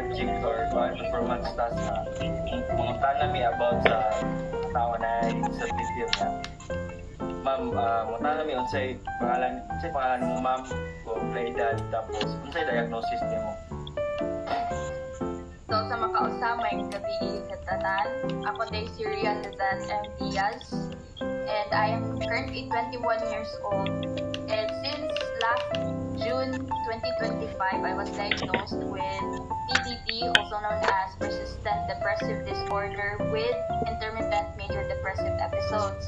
project or performance task na mga tanami about sa tao na disability niya. Ma'am, mga tanami unsay pangalan mo ma'am, kung edad, tapos unsay diagnosis nimo? So sa makausamay gabi sa tanan, ako day si Rian M. Diaz, and I am currently 21 years old. And since last June 2025, I was diagnosed with PDD, also known as persistent depressive disorder with intermittent major depressive episodes.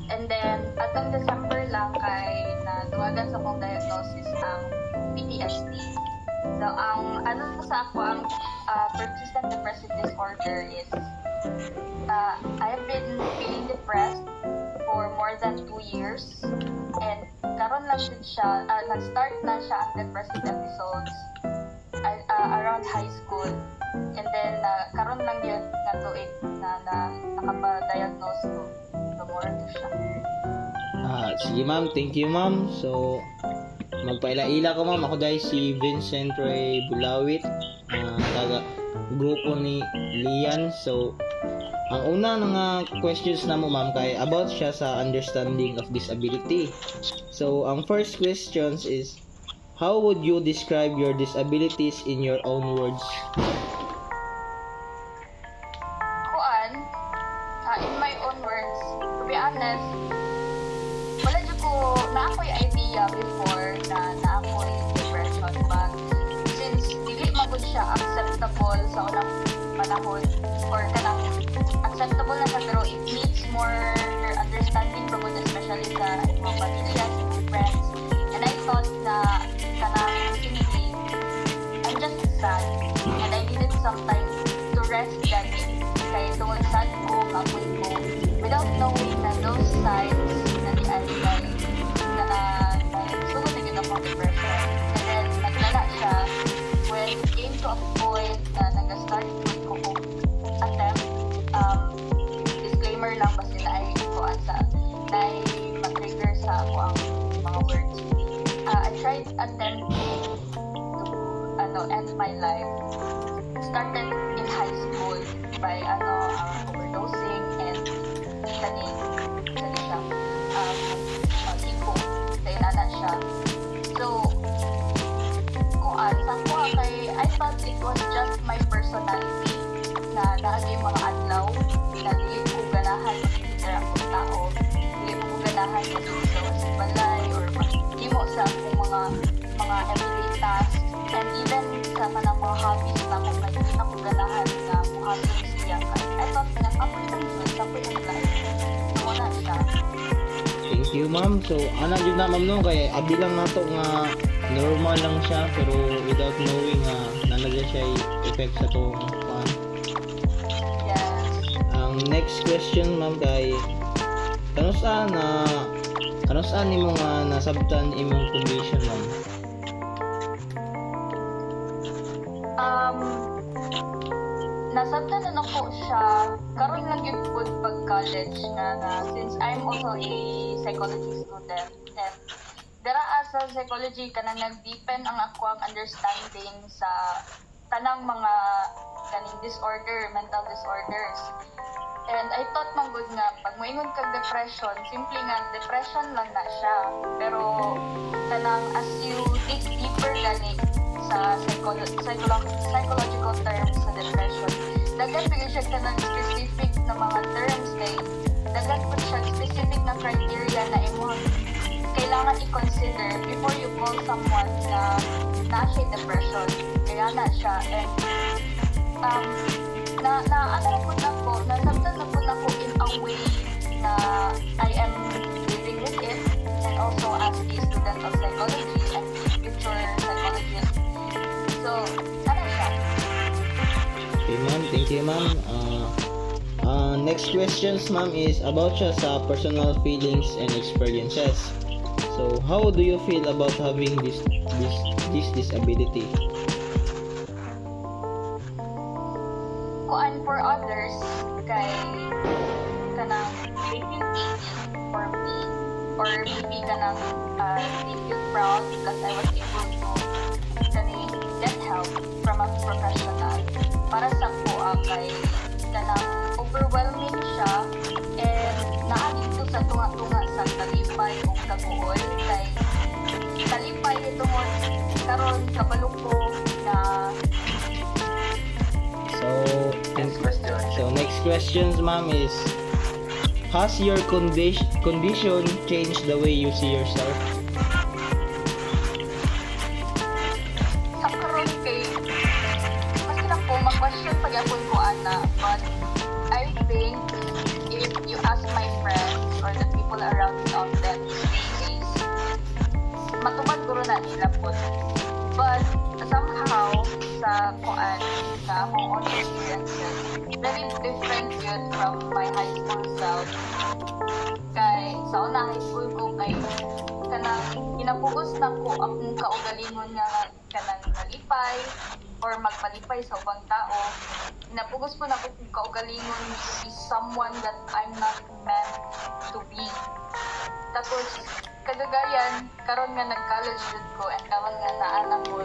And then atong December lang kay natuwagan sa akong diagnosis ang PTSD. So ang ano sa ako ang persistent depressive disorder is I have been feeling depressed for more than 2 years, and karon lang din siya nag-start na siya ang depressive episodes around high school, and then karon lang yun na tuig na nakapa-diagnose ko. So more to siya. Sige ma'am, thank you ma'am. So magpaila-ila ko ma'am. Ako dahil si Vincent Ray Bulawit, taga grupo ni Lian. So ang una nga questions na mo ma'am kay about siya sa understanding of disability. So ang first questions is, how would you describe your disabilities in your own words? In my own words, to be honest, wala dyan ko na ako'y idea before na ako'y depression, but since dili magod siya acceptable sa unang panahon, or kanang acceptable na siya pero it needs more understanding magod, especially sa mga pamilya, sa mga friends, and I thought na kanang simply I'm just sad and I needed some time to rest that day. Kaya tungkol sad ko, kapoy ko, without knowing na those signs na di ay sugod na yun akong depression. And then, naglala siya when it came to a point na nag-start ko attempt, disclaimer lang kasi na ay kuan sa na ay mag-trigger sa ako ang mga words. I tried attempting to end my life. Started in high school by overdosing and kani siya tipo sa inana siya. So kuan sa ko kay I thought it was just my personality na naagi mga adlaw na dili ko ganahan sa akong tao, dili ko ganahan sa balay or himo sa akong mga everyday tasks, and even sa kanang mga hobbies na kung hindi na ko ganahan na hobbies siya. I thought na apoy lang yun, apoy lang life. So wala siya. Thank you ma'am. So ana jud na ma'am no kay abi lang nato nga normal lang siya pero without knowing nalagay siya effect sa to. Yes. Ang next question ma'am kay ano saan nimo nga nasabtan imong condition ma'am? Nasabtan na ako siya karon lang yun po pag college na since I'm also a psychology student, and dara sa psychology kanang nag-deepen ang ako ang understanding sa tanang mga kaning disorder, mental disorders. And I thought man good nga pag moingon kag depression, simple nga depression lang na siya, pero kanang as you dig deeper gani sa psychological terms sa depression, dagan pili siya ka ng specific na mga terms kay dagan po siya specific na criteria na imo kailangan i-consider before you call someone na siya depression. Kaya na siya, and nasabtan na po na ko in a way na I am living with it, and also as a student of psychology and future psychologist. So, ano siya? Okay ma'am, thank you ma'am. Next questions ma'am is about siya sa personal feelings and experiences. So, how do you feel about having this disability? Kuan for others kay kanang they feel pity for me, or maybe kanang they feel proud because I was able to get help from a professional. kay kanang overwhelming siya and naadito sa tunga-tunga sa kalipay o kabuol kay kalipay itungod karon kabalo ko na Next question. So next questions, ma'am, is has your condition changed the way you see yourself? sa karon kay mas na po mag-question pagyapon ko ana but I think if you ask my friends or the people around me of them days matubad guro na nila po but somehow sa kuan sa akong own experiences very different yun from my high school self kay sa una high school ko kay kanang ginapugos na ko akong kaugalingon nga kanang malipay or magpalipay sa ubang tao napugos po na ko kung kaugalingon to be someone that I'm not meant to be tapos kadagayan karon nga nag-college jud ko and karon nga naana ko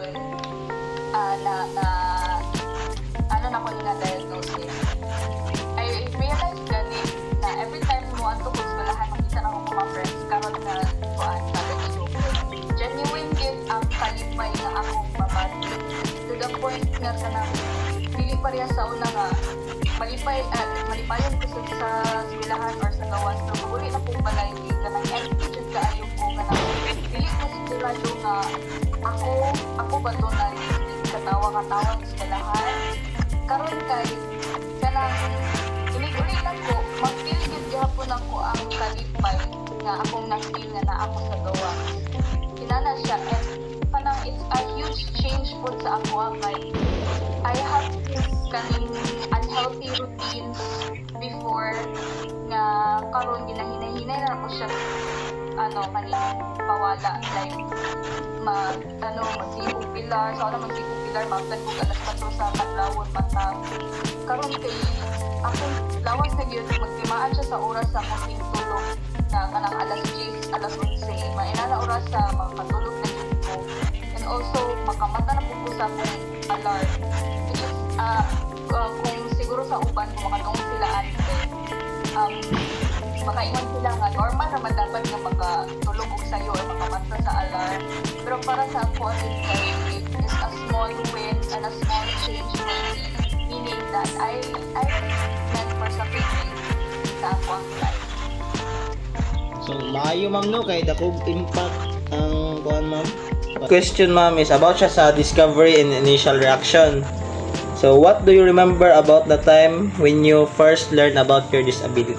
ano na ko nga diagnosis I realized gani na every time mo ato ko eskwelahan makita na ko mga friends karon nga kuan college ko genuine gid ang kalipay nga akong mabati to the point nga kanang dili pareha sa una nga malipayon ko sa eskwelahan or sa gawas so uli na kong balay kanang attitude kaayo ko kanang dili ko sigurado nga ako ba to na katawa sa eskwelahan karon kay kanang uli na ko mag-feel gid gihapon ako ang kalipay nga akong na-feel nga na ako sa gawas kinana siya and kanang it's a huge change po sa ako kay I have this kaning unhealthy routines before nga karon ginahinay-hinay na ako siya kaning pawala like magsigo pilar sa una magsigo pilar mabtan ko alas 4 sa kadlawon matang karon kay akong lawas na gyud magtimaan siya sa oras sa akong tulog na kanang alas 10 alas 11 maina na oras sa makatulog na gyud ko and also makamata na po ko sa akong alarm which is kung siguro sa uban kung makatong sila ante makaingon sila nga normal naman dapat nga makatulog og sayo or makamata sa alarm pero para sa ako it is a small win and a small change maybe meaning that I meant for something sa akong life. So maayo ma'am no kay dakog impact ang kuan ma'am. Question ma'am is about siya sa discovery and initial reaction. So what do you remember about the time when you first learned about your disability?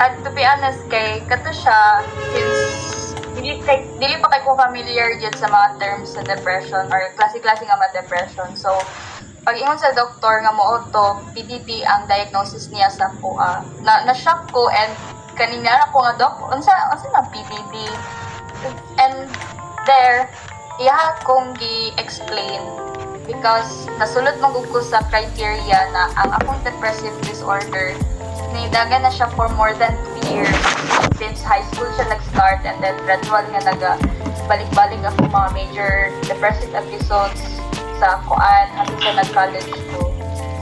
At to be honest kay kato siya since dili pa kay ko familiar yun sa mga terms sa depression or klase-klase nga mga depression. So pag ingon sa doktor nga mo to PDD ang diagnosis niya sa kuha. Na-shock ko and kanina ako nga doc unsa na PDD. And there iya kong gi-explain because nasulot mo ko sa criteria na ang akong depressive disorder nidagan na siya for more than 2 years since high school siya nag-start and then gradual nga balik-balik ako mga major depressive episodes sa kuan hanggang sa nag-college ko.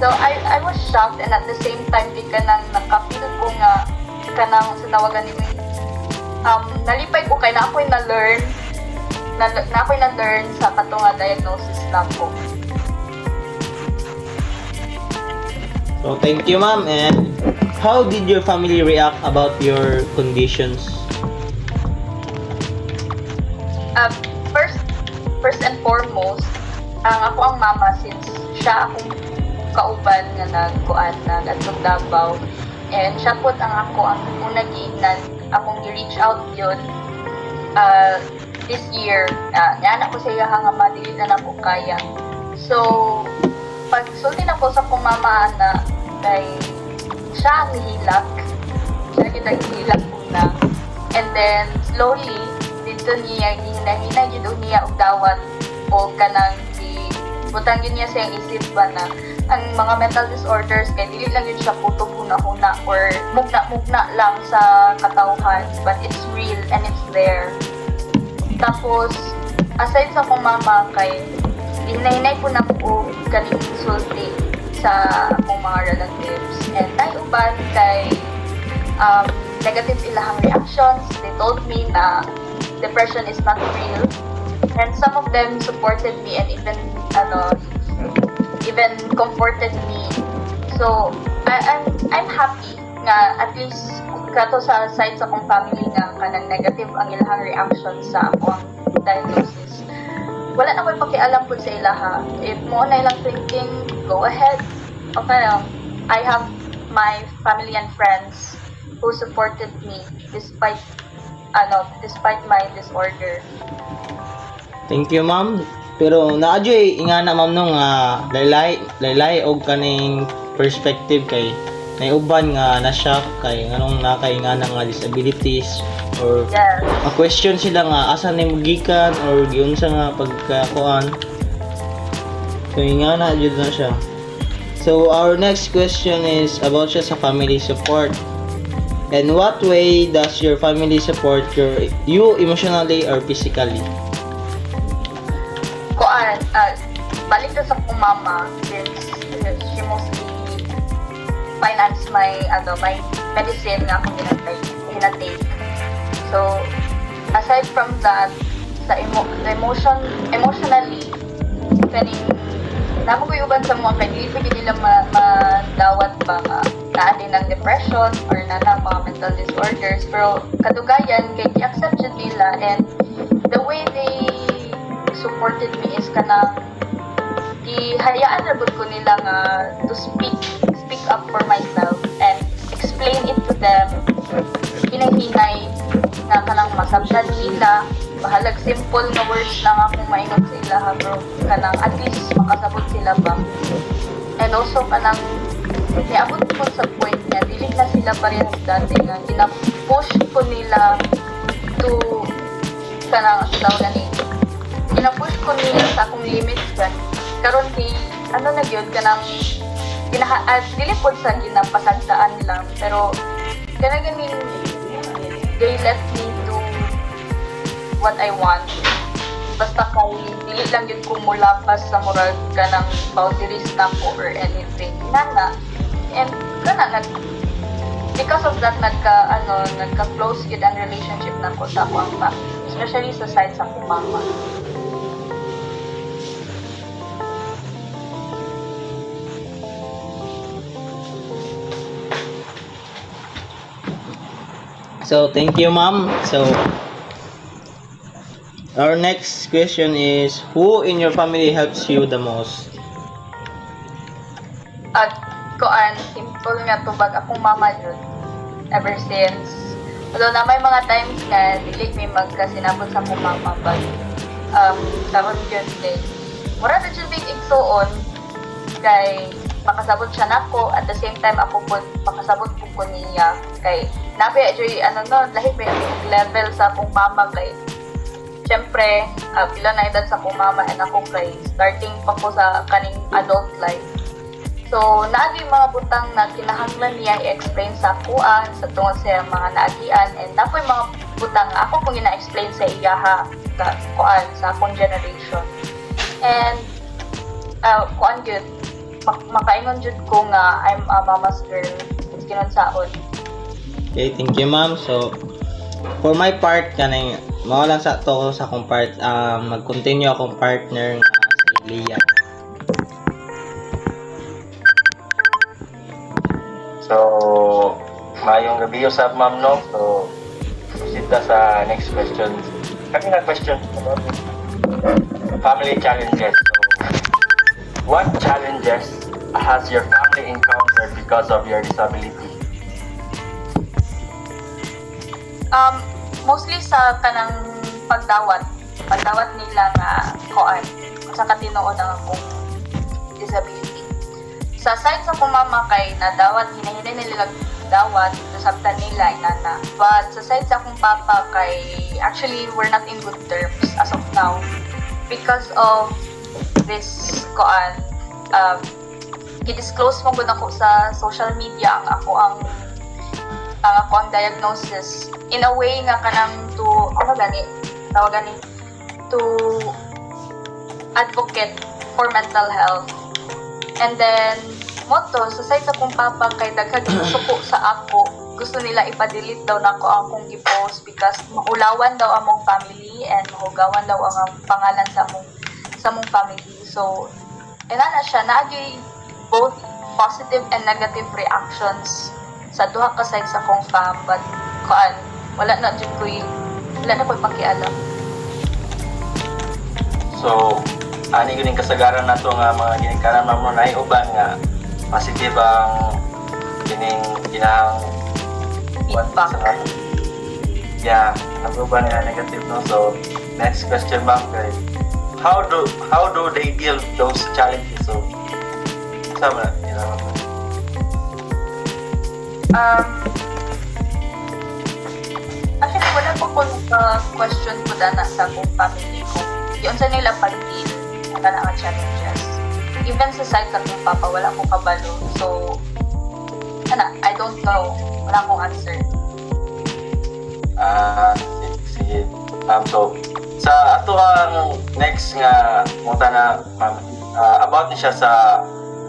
So I was shocked and at the same time di ka nang nakapil ko nga kanang sa tawagan ni nalipay ko kay na ako'y na-learn sa katunga diagnosis lang ko. So thank you ma'am and how did your family react about your conditions? First and foremost, ako ang mama since siya akong kauban nga nag-atog Davao and siya po ang unang giingnan akong i-reach out yun this year. Naanak ko sa iya nga madili na ako kaya. So, pag sulti na po sa akong mama na kay siya ang hilak. Siya kitag-hilak una. And then, slowly, dito niya, hinahinay dito niya og dawat o kanang butang yun niya sa isip ba na ang mga mental disorders kay dili lang yun siya puto huna-huna or mugna-mugna lang sa katawhan but it's real and it's there. Tapos, aside sa akong mama kay hinahinay po na ko kaning sulti sa akong mga relatives. And tayo uban kay negative ilahang reactions. They told me na depression is not real. And some of them supported me and even comforted me. So, I'm happy nga at least kato sa side sa akong family nga kanang negative ang ilahang reaction sa akong diagnosis. Wala na ko'y pakialam po sa ilaha. If mo na ilang thinking, go ahead. Okay lang. I have my family and friends who supported me despite my disorder. Thank you, ma'am. Pero naadyoy ingana ma'am no nga laylay og kaning perspective kay naiuban nga na-shock kay nganong nakaingana nga disabilities or Yes. question sila nga asa ni gikan or giunsa nga pagkakuan. So ingana jud na siya. So our next question is about siya sa family support. In what way does your family support you emotionally or physically? Balik na sa kong mama since she mostly finance my medicine na akong hinatake. So, aside from that, emotionally, kaning namo ko uban sa mga kay dili pwede nila madawat ba nga naa din ng depression or na mga mental disorders, pero kadugayan kay i-accept jud nila, and the way they supported me is kanang ihayaan na ko nila nga to speak up for myself and explain it to them hinahinay na kanang masabdan nila. Bahalag simple na words lang akong maingon sa ila, pero kanang at least makasabot sila ba. And also kanang niabot ko sa point na dili na sila parehas dati nga gina-push ko nila to kanang gina-push ko nila sa akong limits ba. Karon kay na gyud kanang dili pod sa ginapasagdaan lang, pero kanang ganin they let me do what I want. Basta kay dili lang yun ko mulapas sa moral kanang boundaries na ko or anything nana. And because of that nagka-close yun ang relationship na ko sa akong family, especially sa side sa akong mama. So, thank you, ma'am. So, our next question is, who in your family helps you the most? Simple nga tubag akong mama yun. Ever since, although na may mga times nga dili may magkasinabot sa akong mama, but karon yun din. Mura na dyan big igsuon kay makasabot siya nako, at the same time ako po makasabot po niya kay nabi ajoy lahi may level sa akong mama kay syempre pila na edad sa akong mama and ako kay starting pa ko sa kaning adult life. So naagi mga butang na kinahanglan niya i-explain sa akuan sa tungod sa mga naagian, and napoy mga butang ako kung ina-explain sa iyaha sa akong generation. And kuan gyud makaingon jud ko nga I'm a mama's girl. Kinon saon. Okay, thank you, ma'am. So, for my part, kanang mawalan sa to sa akong part, mag-continue akong partner nga si Leah. So, mayong gabi sa ma'am, no? So, proceed na sa next question. Kami na question about family challenges. So, what challenges has your family encountered because of your disability? Mostly sa kanang pagdawat nila nga koan sa katinuod ng akong disability. Sa side sa akong mama kay nadawat hinahinay nila dawat nasabtan nila inana. But sa side sa akong papa kay actually we're not in good terms as of now because of this koan. I-disclose mo gud ako sa social media ang diagnosis in a way nga kanang to to advocate for mental health. And then, moto, sa side sa kong papa, kay daghang suko sa ako, gusto nila ipadelete daw na ako ang kong i-post because maulawan daw among family and mahugawan daw ang pangalan sa among family. So, na siya, naagay both positive and negative reactions sa duha ka side sa kong fam, but wala na ko'y pakialam. So, ani gining kasagaran nato nga mga ginikanan mo na uban nga positive ang kining ginang Feedback. Yeah, ang uban nga negative, no? So, next question, ma'am, kay how do they deal with those challenges? So, sama, Actually, wala po kung question ko na sa akong family ko. Yun sa nila pag-deal na ang challenges. Even sa side sa akong papa, wala akong kabalo. So, I don't know. Wala akong answer. Sige. So, sa ato ang next nga munta na, ma'am, about niya sa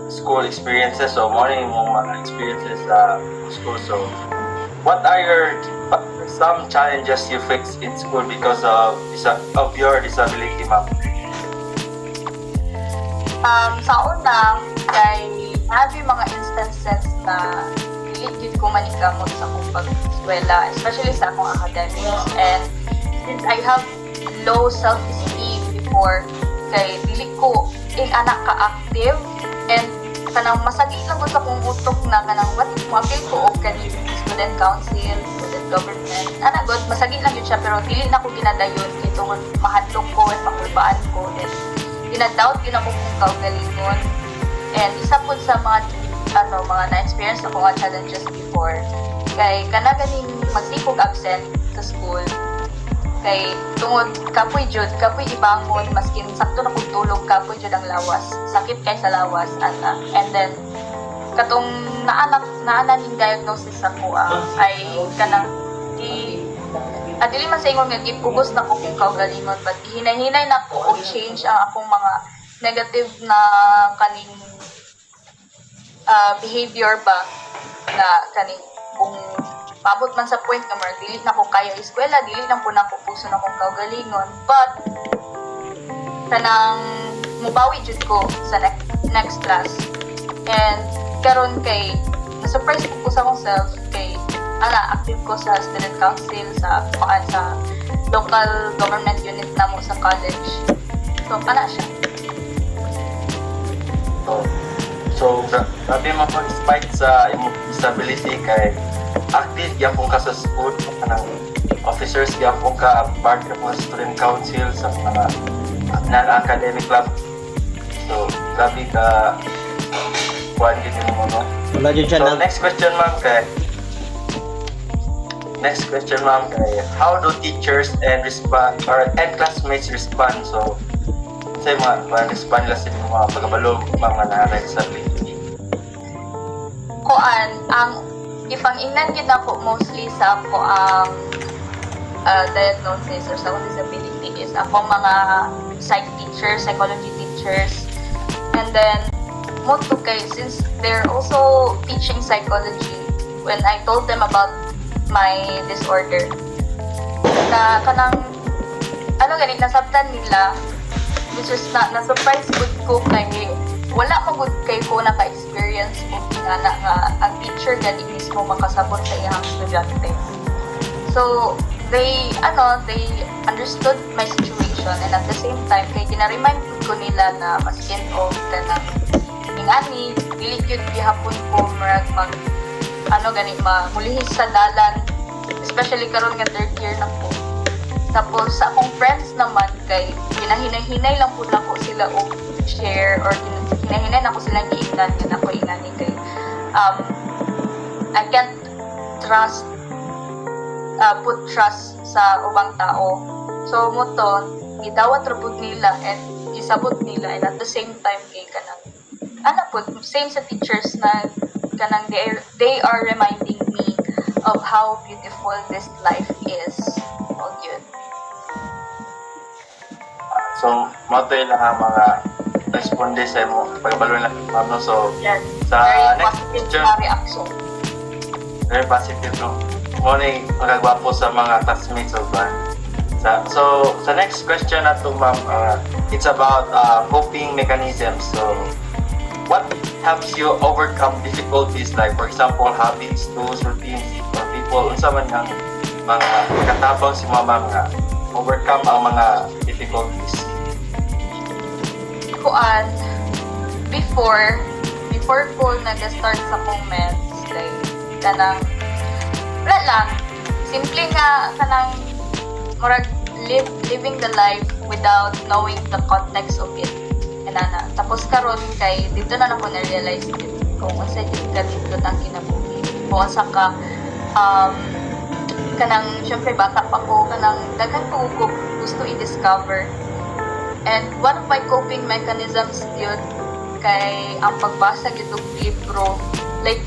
school experiences. So, mo yung mga experiences sa school. So, what are some challenges you face in school because of your disability, ma'am? Sa una, kay happy mga instances na dili ko manikamot sa akong pag-eskwela, especially sa akong academics. And since I have low self-esteem before, kay dili ko anak ka-active and kanang masagi lang ko sa akong utok na kanang what mo-appeal ko og kanang student council, student government. God, masagi lang yun siya, pero dili na ko ginadayon ito mahadlok ko at pakulbaan ko. And ginadoubt yun ako kung kaugalingon. And isa po sa mga na-experience ako nga challenges before, kay ganing magsikog absent sa school, kay tungod kapoy ibangon, maskin sakto na kong tulog, kapoy jud ang lawas, sakit kay sa lawas, ana. And then katong naana ning diagnosis ako ay kanang dili man sa ingon nga gipugos na ko kung kaugalingon, but hinay-hinay na ko og change ang akong mga negative na kaning behavior ba na kaning kung paabot man sa point nga mar dili na ko kaya eskwela, dili lang po na ko puso na kong kaugalingon, but kanang mubawi jud ko sa next class. And karon kay na-surprise ko sa akong self kay active ko sa student council sa local government unit na mo sa college. So siya. So, grabe mo pag-spike sa imong disability kay active gyapon ka sa school, kanang officers gyapon ka, part ka sa student council sa mga non-academic club. So, grabe ka kuhan din mo, no? Wala dyan siya So, next question, ma'am, kay how do teachers and classmates respond? So, sa mga respond nila sa mga pagkabalo, mga disability. Ang ipang-ingnan gid ako mostly sa ako ang diagnosis or sa akong disability is ako mga psychology teachers. And then moto kay since they're also teaching psychology, when I told them about my disorder, na kanang nasabtan nila, which is na-surprise good ko kay wala mo good kay ko naka-experience o nga ang teacher gani mismo makasabot sa iyang estudyante. So they understood my situation, and at the same time kay gina-remind ko nila na maskin o kanang ingani dili gyud gihapon ko mag mulihis sa dalan, especially karon nga third year na ko. Tapos sa akong friends naman kay hinahinay lang po na ko sila o share or hinahinay na ko silang giingnan nga ako ingani kay I can't put trust sa ubang tao. So moto gidawat ra pud nila and isabot nila, and at the same time kay kanang same sa teachers na kanang they are reminding me of how beautiful this life is. All yun. So, matoy lang ang mga responde sa mo pagbalo na ma'am no. So Yes. sa Very next positive question, na reaction. very positive no. Morning magagwapo sa mga classmates of ba. So sa next question nato ma'am, it's about coping mechanisms. So what helps you overcome difficulties, like for example habits, tools, routines, or people unsa man nga mga katabang si mama nga overcome ang mga difficulties? Kuan, before ko nag-start sa kong meds, like, kanang, wala lang, simple nga, kanang, murag, living the life without knowing the context of it. Enana. Tapos karon kay, dito na ako na-realize it, kung unsa yung kalindot ang kinabuhi. Kung unsa ka, kanang, syempre, bata pa ko, kanang, daghan ko gusto i-discover. And one of my coping mechanisms yun kay ang pagbasa gyud og libro. Like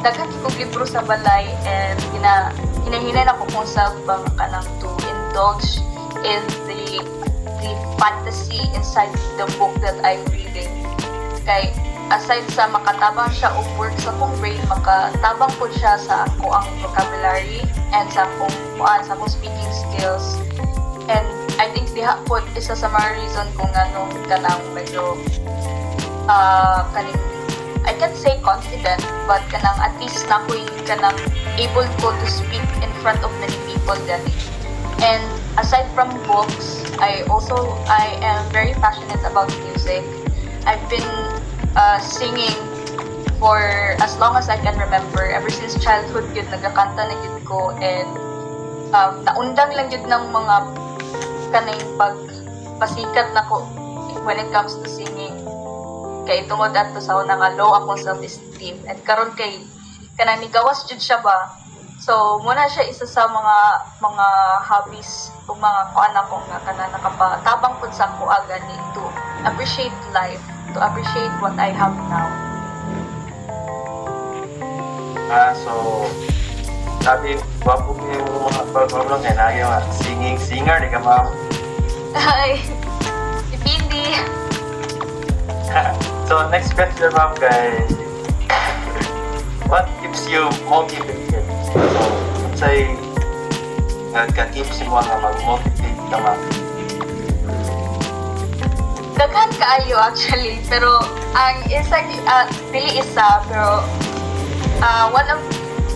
daghan ko libro sa balay and hinahinay ako kung sa bang kanang to indulge in the fantasy inside the book that I'm reading. Kay aside sa makatabang siya og work sa akong brain, makatabang po siya sa ako ang vocabulary and sa akong speaking skills. And I think diha po isa sa mga reason kung ano kanang medyo kaning I can't say confident but kanang at least na ko kanang able ko to speak in front of many people dali. And aside from books, I am very passionate about music. I've been singing for as long as I can remember. Ever since childhood yun nagakanta na yun ko, and naundang lang yun ng mga kanang pagpasikat na ko when it comes to singing. Kay tungod ato sa una nga low akong self-esteem, and karon kay kanang nigawas jud siya ba. So muna siya isa sa mga hobbies o mga kuan ako nga kanang nakapatabang pud sa ako gani to appreciate life, to appreciate what I have now. So sabi wapo yung mga problem kay na yung singer ni ka ma'am. Ay, dipindi. So next question ma'am kay what keeps you motivated? So say ka-keep si mo nga mag-motivate ka ma'am. Daghan kaayo actually, pero ang isa dili isa, pero one of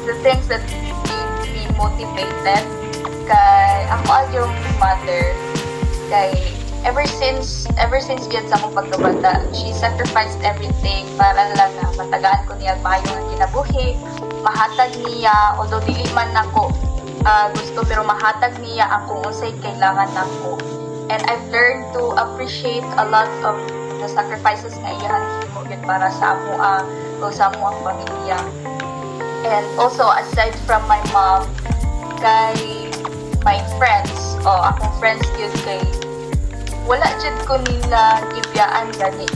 the things that made me motivated kay ako yung mother kay ever since yun sa akong pagkabata, she sacrificed everything para lang na matagaan ko niya maayo ang kinabuhi, mahatag niya, although dili man ako gusto, pero mahatag niya ang kung unsay kailangan nako. And I've learned to appreciate a lot of the sacrifices nga iyahan himo yun para sa amo o sa amo ang pamilya. And also aside from my mom, kay my friends akong friends yun kay wala jud ko nila gibiyaan gani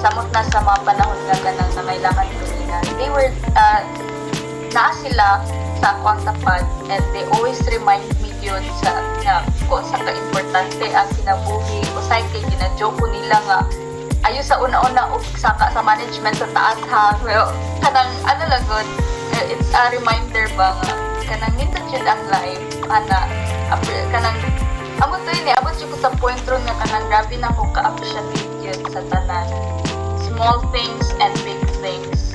samot na sa mga panahon nga ganang nangailangan ko nila. They were naa sila sa akong tapat, and they always remind me yun sa kung sa ka-importante ang kinabuhi o sa gina-joke ko nila nga ayo sa una-una o sa management sa taas ha. Well, kanang ano lang good, it's a reminder ba nga kanang nito jud ang life ana kanang abot jud ko sa point ron nga kanang grabe na ko ka-appreciate yun sa tanan, small things and big things.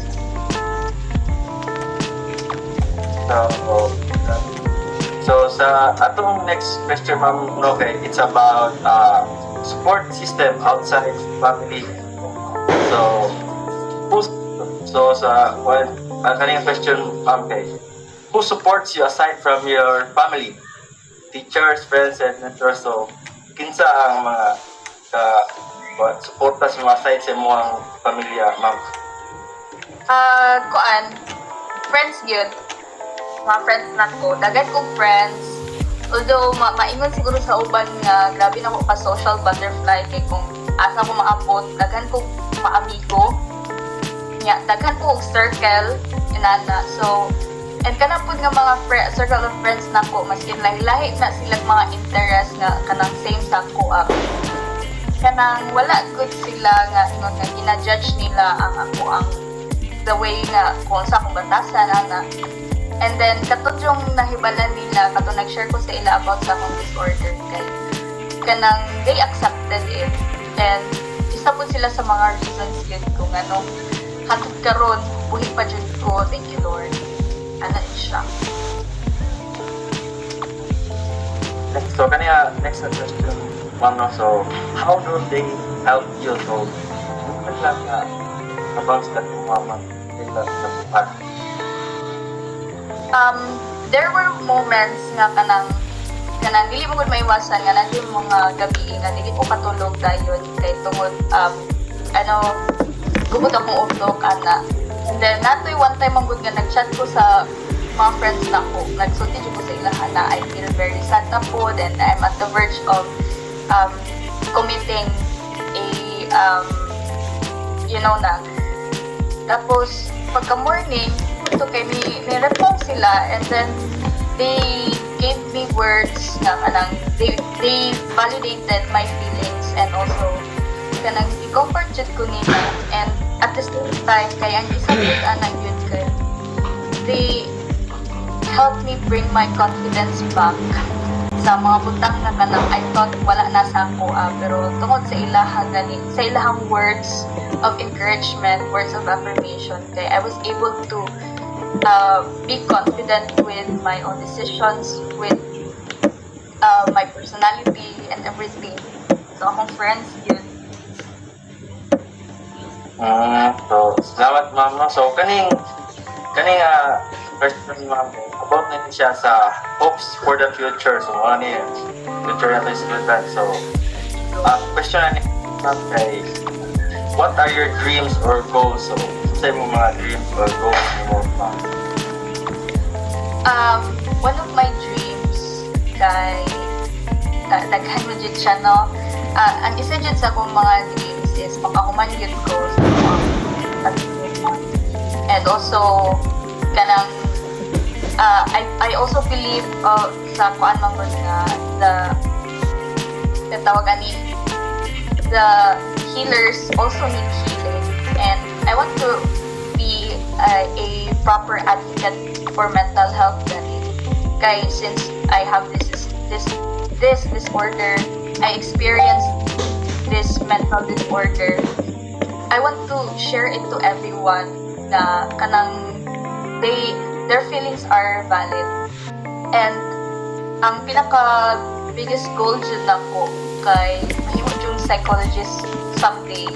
So sa atong next question ma'am, no, okay, it's about support system outside family. So sa kanina question ma'am, kay who supports you aside from your family, teachers, friends, and mentors? So kinsa ang mga suporta sa mga aside sa imong pamilya ma'am? Friends yun. Mga friends na ko, dagat kong friends. Although, maingon siguro sa uban nga, grabe na ko ka-social butterfly kay kung asa ko maabot, daghan ko maamigo. Daghan ko circle, inana. So, and kanapod nga mga circle of friends na ko, maskin lahi-lahi na silang mga interest nga kanang same sa ko. kanang wala good sila nga ingon nga gina-judge nila ang ako ang the way nga kung sa akong batasan ana. And then katong yung nahibalan nila katong nag-share ko sa ila about sa akong disorder kay kanang they accepted it and isa po sila sa mga reasons yun kung ano hangtod karon buhi pa jud ko, thank you Lord. Ana siya. So kanya next question, ma'am, no? So how do they help you to lang about that mama in that buhat? There were moments nga kanang dili mo gud maiwasan nga nandiyo mga gabi nga dili ko katulog dayon kay tungod gubot akong utok ana. And then natoy one time ang gud nga nag-chat ko sa mga friends na ko. Nagsulti ko sa ilahan na I feel very sad na po and I'm at the verge of committing a na. Tapos pagka morning ito kay ni reply sila and then they gave me words na kanang they validated my feelings and also kanang i-comfort jud ko nila and at the same time kay ang isa gud anang yun kay they helped me bring my confidence back sa mga butang na kanang I thought wala na sa ako pero tungod sa ilahang words of encouragement, words of affirmation kay I was able to be confident with my own decisions, with my personality and everything. So akong friends yun. So salamat ma'am, no? So kaning question ni ma'am about na siya sa hopes for the future. So ano niya future natin sa so question na ni ma'am kay what are your dreams or goals? So say mo mga dreams or goals mo ma'am. One of my dreams kay daghan mo jud siya no. Ang isa jud sa akong mga dreams is makahuman yun ko sa and also kanang I also believe sa kuan man ko nga the tawagan ni the healers also need healing and I want to be a proper advocate for mental health kay since I have this disorder, I experienced this mental disorder. I want to share it to everyone na kanang their feelings are valid. And ang pinaka biggest goal jud nako kay mahimo yung psychologist someday.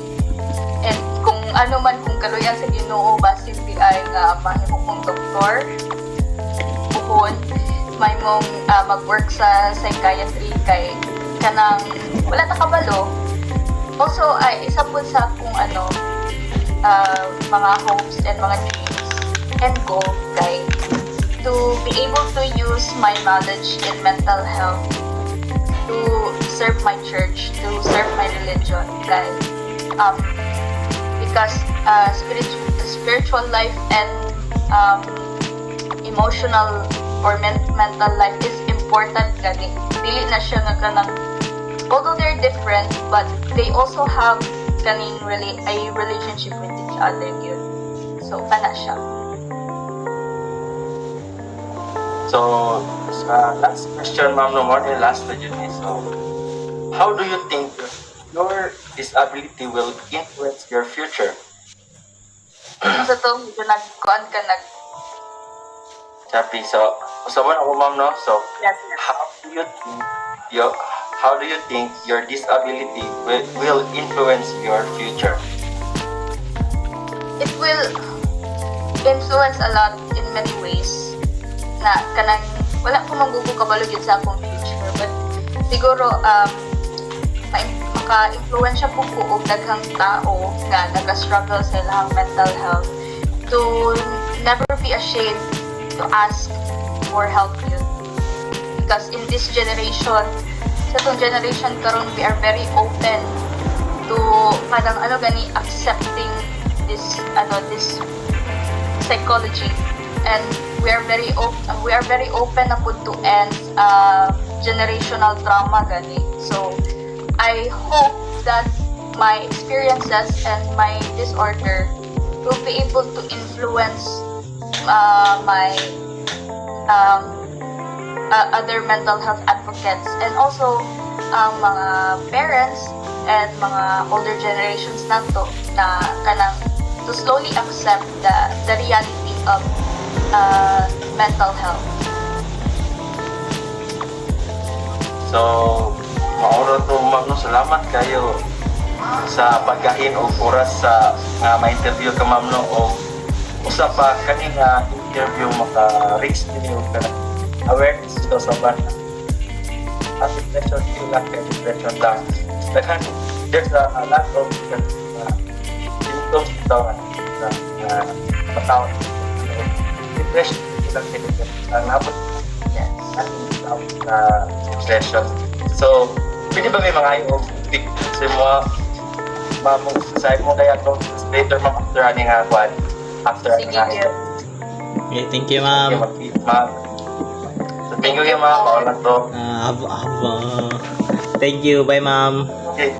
And kung ano man kung kaluyan sa Ginoo basin di ay nga mahimo kong doktor. Bukod may mong mag-work sa psychiatry kay kanang wala ta kabalo. Also ay isa po sa kung mga hopes and mga dreams and goal kay to be able to use my knowledge in mental health to serve my church, to serve my religion kay because spiritual life and emotional or mental life is important kani dili na siya nga kanang although they're different but they also have kaning really a relationship with each other yun. So kana siya. So last question ma'am no more than last na yun so how do you think your disability will influence your future? Sa to nagkuan ka Sabi, so mo ako ma'am no so yes. how do you think your disability will influence your future? It will influence a lot in many ways na kanang wala ko magugukabalo yun sa akong future but siguro maka-influensya po ko og daghang tao nga nag-struggle sa ilang mental health to never be ashamed to ask for help yun because in this generation sa itong generation karon we are very open to parang accepting this psychology and we are very open na pud to end generational trauma gani so I hope that my experiences and my disorder will be able to influence my other mental health advocates and also ang mga parents and mga older generations nato na kanang to slowly accept the reality of mental health. So, mauro to ma'am, no? Salamat kayo sa pagkain o oras sa nga ma-interview ka ma'am no o usa pa kani nga interview maka-reach ninyo ka awareness to sa banda. As depression, feel like depression lang. There's a lot of symptoms ito na matawag. Depression, feel like depression. Nabot depression. So, pwede ba may mga ayaw sa mga mamong mo kaya ito later after running nga kwan after running nga ito. Okay, thank you, ma'am. So, thank you ma'am. Ako lang to. Thank you. Bye, ma'am. Okay.